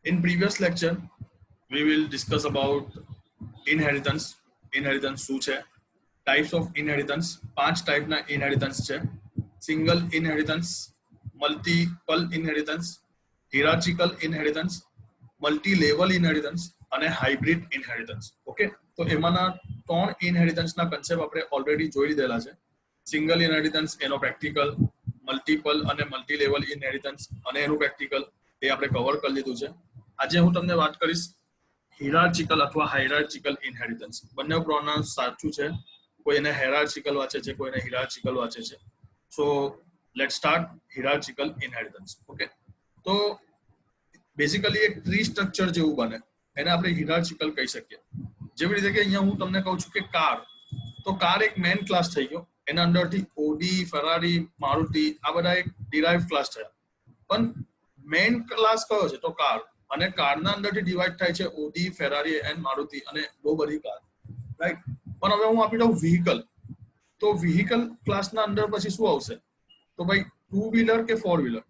In previous lecture, we will discuss about inheritance. Inheritance શું છે? Types of inheritance. 5 ટાઈપના inheritance છે. Single inheritance, multiple inheritance, hierarchical inheritance, multi-level inheritance અને hybrid inheritance. Okay, તો એમાંના 3 inheritance ના concept આપણે already જોઈ લીધેલા છે. Single inheritance એનો practical, multiple અને multi-level inheritance અને એનું practical એ આપણે કવર કરી લીધું છે. આજે હું તમને વાત કરીશ હિરાર્ચિકલ અથવા હાયરાર્ચિકલ ઇનહેરિટન્સ. બંને પ્રોનાઉન્સ સાચું છે. કોઈ એને હેરાર્ચિકલ વાંચે છે, કોઈને હિરાર્ચિકલ વાંચે છે. So let's start hierarchical inheritance. Okay, તો બેઝિકલી એક ટ્રી સ્ટ્રક્ચર જેવું બને એને આપણે હિરાર્ચિકલ કહી શકીએ. જેવી રીતે કે અહીંયા હું તમને કહું છું કે કાર, તો કાર એક મેન ક્લાસ થઈ ગયો. એના અંદરથી ઓડી, ફરારી, મારુતિ આ બધા એક ડિરાઇવ ક્લાસ થયા. પણ મેઇન ક્લાસ કયો છે? તો કાર. અને કારના અંદરથી ડિવાઇડ થાય છે ઓડી, ફેરારી એન્ડ મારુતિ અને બહુ બધી કાર, રાઈટ. પણ હવે હું આપી દઉં વ્હીકલ, તો વ્હીકલ ક્લાસના અંદર પછી શું આવશે? તો ભાઈ 2 વ્હીલર કે 4 વ્હીલર.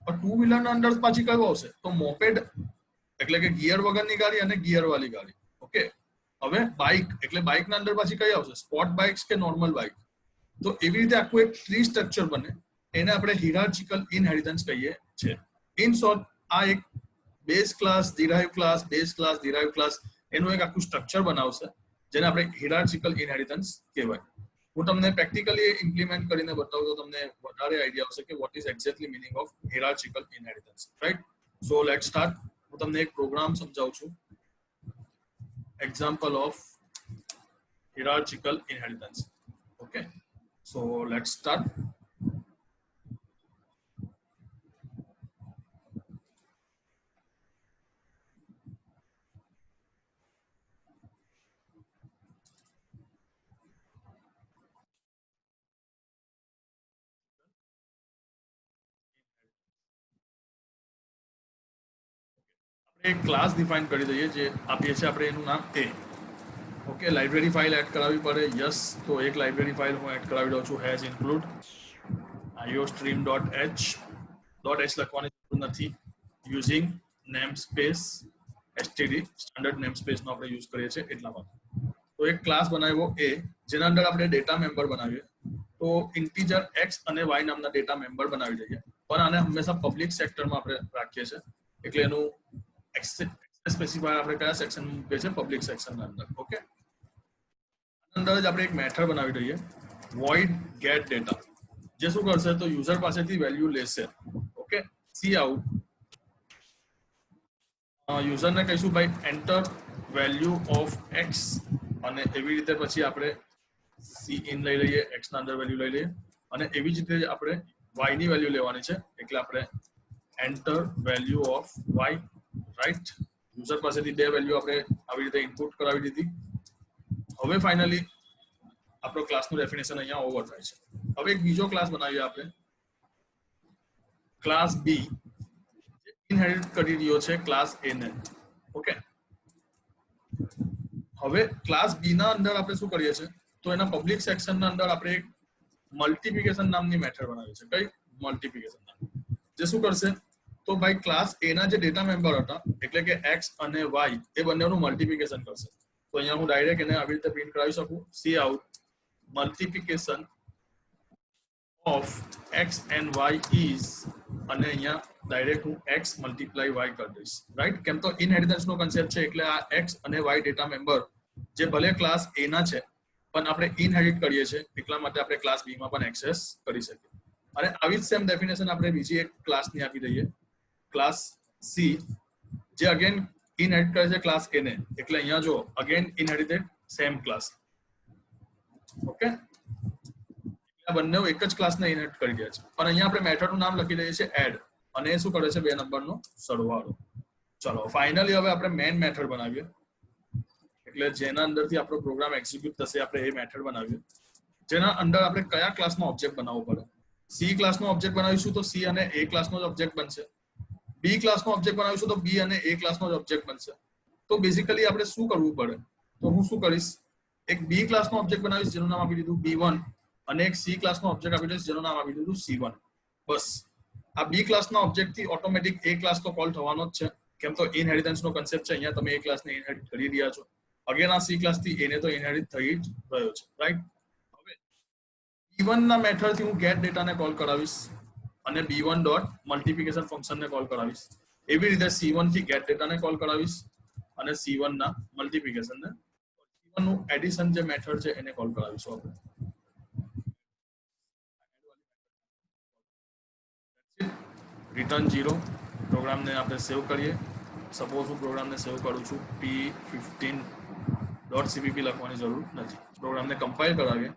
પણ 2 વ્હીલરના અંદર પાછી કયું આવશે? તો મોપેડ એટલે કે ગિયર વગરની ગાડી અને ગિયર વાળી ગાડી. ઓકે, હવે બાઇક એટલે બાઇકના અંદર પાછી કઈ આવશે? સ્પોર્ટ બાઇક્સ કે નોર્મલ બાઇક. તો એવી રીતે આખું એક ટ્રી સ્ટ્રક્ચર બને, એને આપણે હિરાર્ચિકલ ઇનહેરિટન્સ કહીએ છીએ. ઇન શોર્ટ, આ એક base class, derive class, base class, derive class એનું એક આખું સ્ટ્રક્ચર બનાવશે, જેને આપણે હિરાર્ચિકલ ઇનહેરિટન્સ કહેવાય. હું તમને પ્રેક્ટિકલી ઇમ્પ્લિમેન્ટ કરીને બતાવું તો તમને વધારે આઈડિયા આવશે કે what is exactly meaning of hierarchical inheritance, right. So let's start. હું તમને એક પ્રોગ્રામ સમજાવું છું. Example of hierarchical inheritance. Okay, so let's start. એક ક્લાસ ડિફાઇન કરી દઈએ, જે આપીએ છીએ આપણે એનું નામ એ. ઓકે, લાઇબ્રેરી ફાઇલ એડ કરાવવી પડે. યસ, તો એક લાઇબ્રેરી ફાઇલ હું એડ કરાવી દઉં છું. હેઝ ઇન્ક્લુડ iostream.h લખવાની જરૂર નથી. Using name space std, standard name સ્પેસનો આપણે યુઝ કરીએ છીએ એટલા માટે. તો એક ક્લાસ બનાવ્યો એ, જેના અંદર આપણે ડેટા મેમ્બર બનાવીએ. તો ઇન્ટીજર x અને y નામના ડેટા મેમ્બર બનાવી દઈએ. પણ આને હંમેશા પબ્લિક સેક્ટરમાં આપણે રાખીએ છીએ, એટલે એનું સ્પેસિફાયર આપણે કયા સેક્શન મૂકીએ છીએ? પબ્લિક સેક્શનના અંદર. ઓકે, અંદર જ આપણે એક મેથડ બનાવી દઈએ, void get data, જે શું કરશે? તો યુઝર પાસેથી વેલ્યુ લેશે. Okay, C out. યુઝરને કહીશું ભાઈ એન્ટર વેલ્યુ ઓફ એક્સ, અને એવી રીતે પછી આપણે સી ઇન લઈ લઈએ, એક્સ ના અંદર વેલ્યુ લઈ લઈએ, અને એવી જ રીતે આપણે વાય ની વેલ્યુ લેવાની છે, એટલે આપણે enter value of y, right. User પાસેથી 2 વેલ્યુ આપણે આવી રીતે ઇનપુટ કરાવી દીધી. હવે ફાઇનલી આપણો ક્લાસનું ડેફિનેશન અહીંયા ઓવર થાય છે. હવે એક બીજો ક્લાસ બનાવીએ આપણે, ક્લાસ બી, ઇનહેરિટ કરી રહ્યો છે ક્લાસ એ ને. ઓકે, હવે ક્લાસ બી ના અંદર આપણે શું કરીએ છીએ? તો એના પબ્લિક સેક્શનના અંદર આપણે એક મલ્ટિપ્લિકેશન નામની મેથડ બનાવી છે. કઈ? મલ્ટિપ્લિકેશન નામ, જે શું કરશે? તો ભાઈ ક્લાસ એ ના જે ડેટા મેમ્બર હતા, એટલે કે એક્સ અને વાય, એ બંનેનું મલ્ટિપ્લિકેશન કરશે. તો અહીંયા હું ડાયરેક્ટ એને આવી રીતે પ્રિન્ટ કરાવી શકું, cout multiplication of x and y is, અને અહીંયા ડાયરેક્ટ હું એક્સ મલ્ટીપ્લાય વાય કરી દઈશ, રાઈટ. કેમ તો ઇનહેરિટન્સ નો કન્સેપ્ટ છે, એટલે આ એક્સ અને વાય ડેટા મેમ્બર જે ભલે ક્લાસ એ ના છે, પણ આપણે ઇનહેરિટ કરીએ છીએ, એટલા માટે આપણે ક્લાસ બી માં પણ એક્સેસ કરી શકીએ. અને આવી જ સેમ ડેફિનેશન આપણે બીજી એક ક્લાસની આપી દઈએ, ક્લાસ સી, જે અગેન ઇનહેરિટ કરે છે ક્લાસ એ ને, એટલે અહીંયા જો અગેન ઇનહેરિટેડ સેમ ક્લાસ. ઓકે, બંને એક જ ક્લાસને ઇનહેરિટ કરી રહ્યા છે, પણ અહીંયા આપણે મેથડનું નામ લખી દઈએ છીએ એડ, અને એ શું કરે છે? 2 નંબરનો સરવાળો. ચલો ફાઇનલી હવે આપણે મેઇન મેથડ બનાવીએ, એટલે જેના અંદરથી આપણો પ્રોગ્રામ એક્ઝિક્યુટ થશે, આપણે એ મેથડ બનાવીએ, જેના અંદર આપણે કયા ક્લાસનો ઓબ્જેક્ટ બનાવવો પડે? સી ક્લાસનો ઓબ્જેક્ટ બનાવીશું તો સી અને એ ક્લાસનો જ ઓબ્જેક્ટ બનશે. બી ક્લાસનો ઓબ્જેક્ટ બનાવીશું તો બી અને એ ક્લાસનો જ ઓબ્જેક્ટ બનશે. તો બેઝિકલી આપણે શું કરવું પડે? તો હું શું કરીશ? એક બી ક્લાસનો ઓબ્જેક્ટ બનાવીશ, જેનું નામ આપી દીધું B1, અને એક સી ક્લાસનો ઓબ્જેક્ટ આપી દઈશ, જેનું નામ આપી દીધું C1. બસ, આ બી ક્લાસના ઓબ્જેક્ટથી ઓટોમેટિક એ ક્લાસ તો કોલ થવાનો જ છે, કેમ તો ઇનહેરિટન્સ નો કન્સેપ્ટ છે અહીંયા તમે એ ક્લાસને ઇનહેરિટ કરી રહ્યા છો અગેન આ સી ક્લાસ થી એને તો ઇનહેરિટ થઈ જ રહ્યો છે રાઈટ હવે b1 ના મેથડ થી હું ગેટ ડેટા ને કોલ કરાવીશ અને b1 ડોટ મલ્ટિપ્લિકેશન ફંક્શન ને કોલ કરાવીશ એવી રીતે c1 થી ગેટ ડેટા ને કોલ કરાવીશ અને c1 ના મલ્ટિપ્લિકેશન ને c1 નું એડિશન જે મેથડ છે એને કોલ કરાવીશું આપણે रिटर्न 0 प्रोग्राम ने आपने सेव करिए सपोज हूँ प्रोग्राम ने सेव करूँ छू p15.cpp लखवानी जरूर नहीं प्रोग्राम ने कंपाइल करावे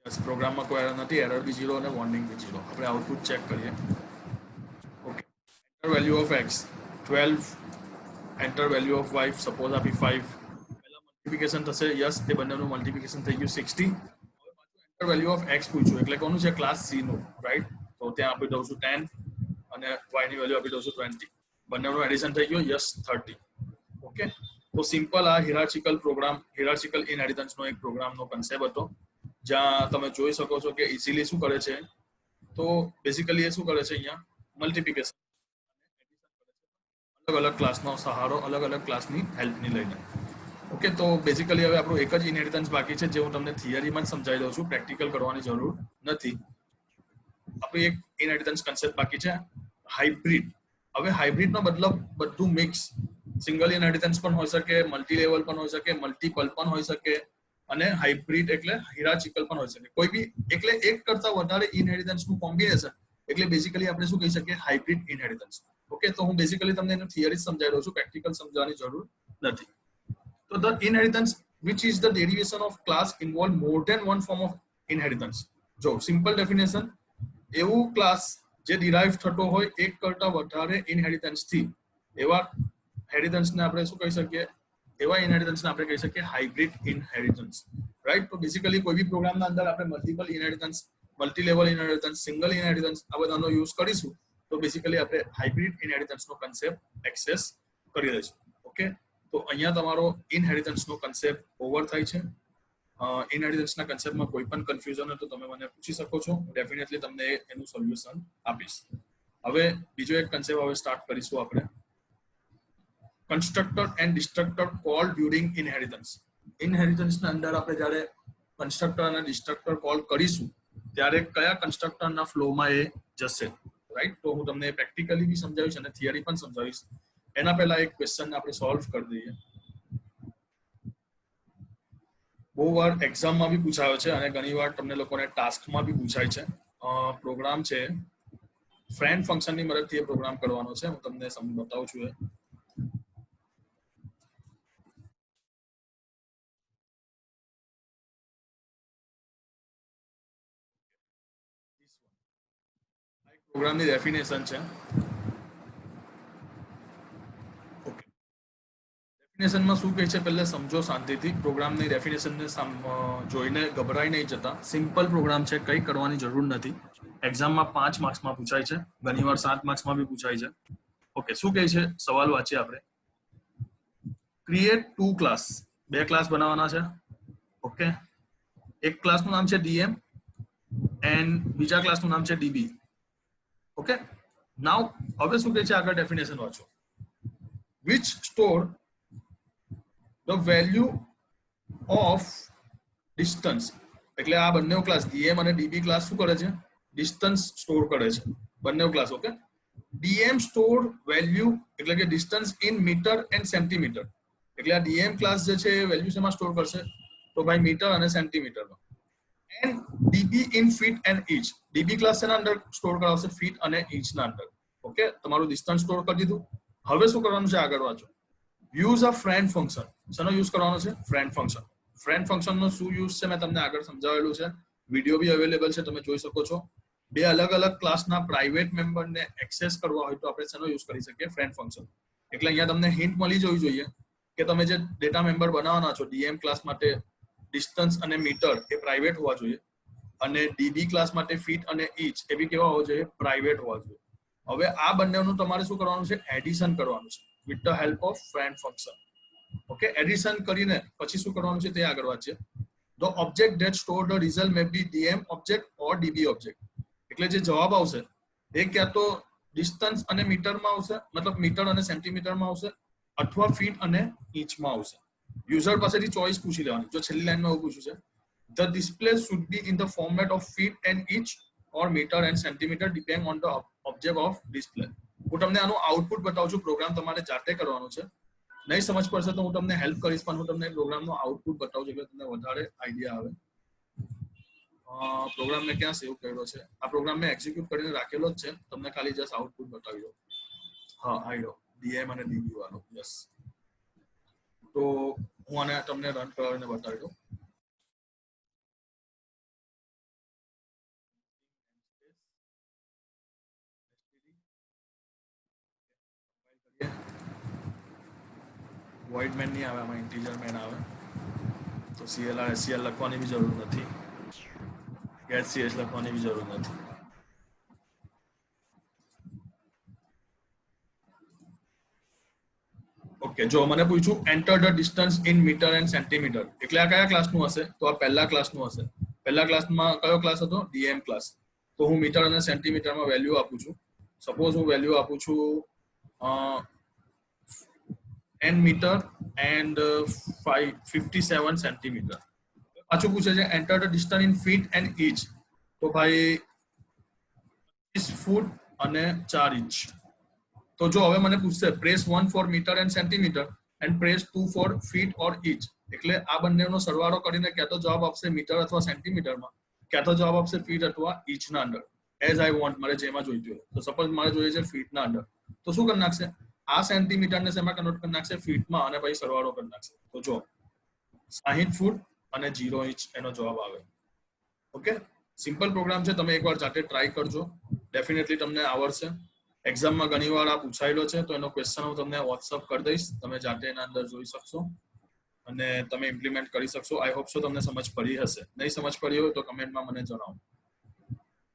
यस प्रोग्राम में कोई एरर नहीं एरर भी 0 और वार्निंग भी 0 આપણે આઉટપુટ ચેક કરીએ okay enter value of x 12 enter value of y suppose આપી 5 મલ્ટિપ્લિકેશન થશે યસ તે બંનેનું મલ્ટિપ્લિકેશન થઈ ગયું 60 હવે પાછું એન્ટર વેલ્યુ ઓફ x પૂછ્યું એટલે કોનું છે ક્લાસ c નું રાઈટ તો ત્યાં આપી દઉં છું 10 અને y ની વેલ્યુ આપી દઉં છું 20 બંનેનું એડિશન થઈ ગયું યસ 30 ઓકે તો સિમ્પલ આ હિરાર્ચિકલ પ્રોગ્રામ હિરાર્ચિકલ ઇનહેરિટન્સ નો એક પ્રોગ્રામ નો કન્સેપ્ટ હતો જ્યાં તમે જોઈ શકો છો કે ઇઝીલી શું કરે છે તો બેઝિકલી એ શું કરે છે અહીંયા મલ્ટિપ્લિકેશન અલગ અલગ ક્લાસનો સહારો અલગ અલગ ક્લાસની હેલ્પની લઈને ઓકે તો બેઝિકલી હવે આપણું એક જ ઇનહેરિટન્સ બાકી છે જે હું તમને થિયરીમાં જ સમજાવી દઉં છું પ્રેક્ટિકલ કરવાની જરૂર નથી આપણું એક ઇનહેરિટન્સ કન્સેપ્ટ બાકી છે હાઇબ્રિડ હવે હાઇબ્રિડનો મતલબ બધું મિક્સ સિંગલ ઇનહેરિટન્સ પણ હોઈ શકે મલ્ટી લેવલ પણ હોઈ શકે મલ્ટીપલ પણ હોઈ શકે અને હાઇબ્રિડ એટલે હિરાર્ચિકલ પણ હોઈ શકે કોઈ બી એટલે એક કરતા વધારે ઇનહેરિટન્સનું કોમ્બિનેશન એટલે બેઝિકલી આપણે શું કહી શકીએ હાઇબ્રિડ ઇનહેરિટન્સ ઓકે તો હું બેઝિકલી તમને એનું થિયરી સમજાવી રહ્યો છું પ્રેક્ટિકલ સમજાવવાની જરૂર નથી So the inheritance, which is the derivation of class, involve more than one form of inheritance. જો simple definition, એવું ક્લાસ જે ડિરાઇવ થતો હોય એક કરતા વધારે ઇનહેરિટન્સ થી એવા હેરિટન્સ ને આપણે શું કહી શકીએ એવા ઇનહેરિટન્સ ને આપણે કહી શકીએ હાઇબ્રિડ ઇનહેરિટન્સ રાઈટ તો બેઝિકલી કોઈ બી પ્રોગ્રામના અંદર આપણે multiple inheritance multi level inheritance single inheritance આ બધાનો યુઝ કરીશું તો બેઝિકલી આપણે હાઇબ્રિડ ઇનહેરિટન્સ નો કન્સેપ્ટ એક્સેસ કરી દઈશું ઓકે તો અહીંયા તમારો ઇનહેરિટન્સ નો કન્સેપ્ટ ઓવર થાય છે ઇનહેરિટન્સ ના કન્સેપ્ટમાં કોઈ પણ કન્ફ્યુઝન હોય તો તમે મને પૂછી શકો છો ડેફિનેટલી તમને એનું સોલ્યુશન આપીશ હવે બીજો એક કન્સેપ્ટ હવે સ્ટાર્ટ કરીશું આપણે constructor and destructor call during inheritance inheritance ના અંદર આપણે જ્યારે કન્સ્ટ્રક્ટર અને ડિસ્ટ્રક્ટર કોલ કરીશું ત્યારે કયા કન્સ્ટ્રક્ટરના ફ્લોમાં એ જશે રાઈટ તો હું તમને પ્રેક્ટિકલી બી સમજાવીશ અને થિયરી પણ સમજાવીશ એના પહેલા એક ક્વેશ્ચન આપણે સોલ્વ કરી દઈએ બહુ વાર એક્ઝામમાં બી પૂછાયો છે અને ઘણી વાર તમને લોકોને ટાસ્કમાં બી પૂછાય છે પ્રોગ્રામ છે ફ્રેન્ડ ફંક્શનની મદદથી એ પ્રોગ્રામ કરવાનો છે હું તમને બતાવું છું પ્રોગ્રામની ડેફિનેશન છે ડેફિનેશનમાં શું કહે છે પહેલા સમજો શાંતિથી પ્રોગ્રામની ડેફિનેશનને જોઈને ગભરાઈ નહીં જતા સિમ્પલ પ્રોગ્રામ છે કંઈ કરવાની જરૂર નથી એક્ઝામમાં 5 માર્ક્સમાં પૂછાય છે ઘણીવાર 7 માર્ક્સમાં બી પૂછાય છે ઓકે શું કહે છે સવાલ વાંચીએ આપણે ક્રિએટ 2 ક્લાસ બે ક્લાસ બનાવવાના છે ઓકે એક ક્લાસનું નામ છે ડીએમ એન્ડ બીજા ક્લાસનું નામ છે ડીબી ઓકે નાઉ હવે શું કહે છે આગળ ડેફિનેશન વાંચો which store the value of distance એટલે આ બંને ક્લાસ dm અને db ક્લાસ શું કરે છે ડિસ્ટન્સ સ્ટોર કરે છે બંને class okay dm store value એટલે કે distance in metre and centimetre એટલે આ dm ક્લાસ જે છે એ વેલ્યુ શેમાં સ્ટોર કરશે તો ભાઈ મીટર અને સેન્ટીમીટરમાં and db in feet and inch db class શેના અંદર સ્ટોર કરાવશે ફીટ અને ઇંચના અંદર ઓકે તમારું ડિસ્ટન્સ સ્ટોર કરી દીધું હવે શું કરવાનું છે આગળ વાંચો યુઝ અ ફ્રેન્ડ ફંક્શન શેનો યુઝ કરવાનો છે ફ્રેન્ડ ફંક્શન નો શું યુઝ છે મેં તમને આગળ સમજાવેલું છે વિડિયો બી અવેલેબલ છે તમે જોઈ શકો છો બે અલગ અલગ ક્લાસના પ્રાઇવેટ મેમ્બરને એક્સેસ કરવા હોય તો આપણે શેનો યુઝ કરી શકીએ ફ્રેન્ડ ફંક્શન એટલે અહીંયા તમને હિન્ટ મળી જવી જોઈએ કે તમે જે ડેટા મેમ્બર બનાવવાના છો ડીએમ ક્લાસ માટે ડિસ્ટન્સ અને મીટર એ પ્રાઇવેટ હોવા જોઈએ અને ડીબી ક્લાસ માટે ફીટ અને ઇંચ એ બી કેવા હોવા જોઈએ પ્રાઇવેટ હોવા જોઈએ હવે આ બંનેનું તમારે શું કરવાનું છે એડિશન કરવાનું છે with the help of friend function okay addition કરીને પછી શું કરવાનું છે તે આગળ વાંચીએ the object that store the result may be dm object or db object. એટલે જે જવાબ આવશે એ ક્યાં તો ડિસ્ટન્સ અને મીટરમાં આવશે, મતલબ મીટર અને સેન્ટીમીટરમાં આવશે, અથવા ફીટ અને ઇંચમાં આવશે. યુઝર પાસેથી ચોઇસ પૂછી લેવાની. જો છેલ્લી લાઈનમાં એવું પૂછ્યું છે, the display should be in the format of feet and inch or meter and centimeter depending on the object of display. હું તમને આનું આઉટપુટ બતાવું છું. પ્રોગ્રામ તમારે જાતે કરવાનો છે. નહીં સમજ પડશે તો હું તમને હેલ્પ કરીશ, પણ હું તમને પ્રોગ્રામનો આઉટપુટ બતાવું છું એટલે તમને વધારે આઈડિયા આવે. પ્રોગ્રામ મેં ક્યાં સેવ કર્યો છે? આ પ્રોગ્રામ મેં એક્ઝિક્યુટ કરીને રાખેલો જ છે. તમને ખાલી જસ્ટ આઉટપુટ બતાવી દો. હા, આવ્યો ડીએમ અને ડીબી વાળો. યસ, તો હું આને તમને રન કરાવીને બતાવી દઉં. વોઇડ મેન નહીં આવે, આમાં ઇન્ટીજર મેન આવે. તો CLR SCR લખવાની બી જરૂર નથી, ગેટ CS લખવાની બી જરૂર નથી. ઓકે, જો મને પૂછ્યું enter the distance in metre and centimetre, એટલે આ કયા ક્લાસનું હશે? તો આ પહેલા ક્લાસનું હશે. પહેલા ક્લાસમાં કયો ક્લાસ હતો? DM class. તો હું મીટર અને સેન્ટીમીટરમાં વેલ્યુ આપું છું. સપોઝ હું વેલ્યુ આપું છું n મીટર એન્ડ 57 સેન્ટીમીટર. પાછું પૂછે છે enter the distance in feet and inch, તો ભાઈ 30 ફૂટ અને 4 ઇંચ. તો જો હવે મને પૂછશે press 1 for metre and centimetre and press 2 for feet or inch, એટલે આ બંનેનો સરવાળો કરીને ક્યાં તો જવાબ આપશે મીટર અથવા સેન્ટીમીટરમાં, ક્યાં તો જવાબ આપશે ફીટ અથવા ઇંચના અંદર. એઝ આઈ વોન્ટ, મારે જેમાં જોઈતું હોય. તો સપોઝ મારે જોઈએ છે ફીટના અંદર, તો શું કરી નાખશે? આ સેન્ટીમીટરને શેમાં કન્વર્ટ કરી નાખશે? ફીટમાં, અને પછી સરવાળો કરી નાખશે. તો જો 60 ફૂટ અને 0 ઇંચ એનો જવાબ આવે. ઓકે, સિમ્પલ પ્રોગ્રામ છે. તમે એકવાર જાતે ટ્રાય કરજો, ડેફિનેટલી તમને આવડશે. એક્ઝામમાં ઘણી વાર આ પૂછાયેલો છે, તો એનો ક્વેશ્ચન હું તમને વોટ્સઅપ કરી દઈશ. તમે જાતે એના અંદર જોઈ શકશો અને તમે ઇમ્પ્લિમેન્ટ કરી શકશો. આઈ હોપ સો તમને સમજ પડી હશે. નહીં સમજ પડી હોય તો કમેન્ટમાં મને જણાવો.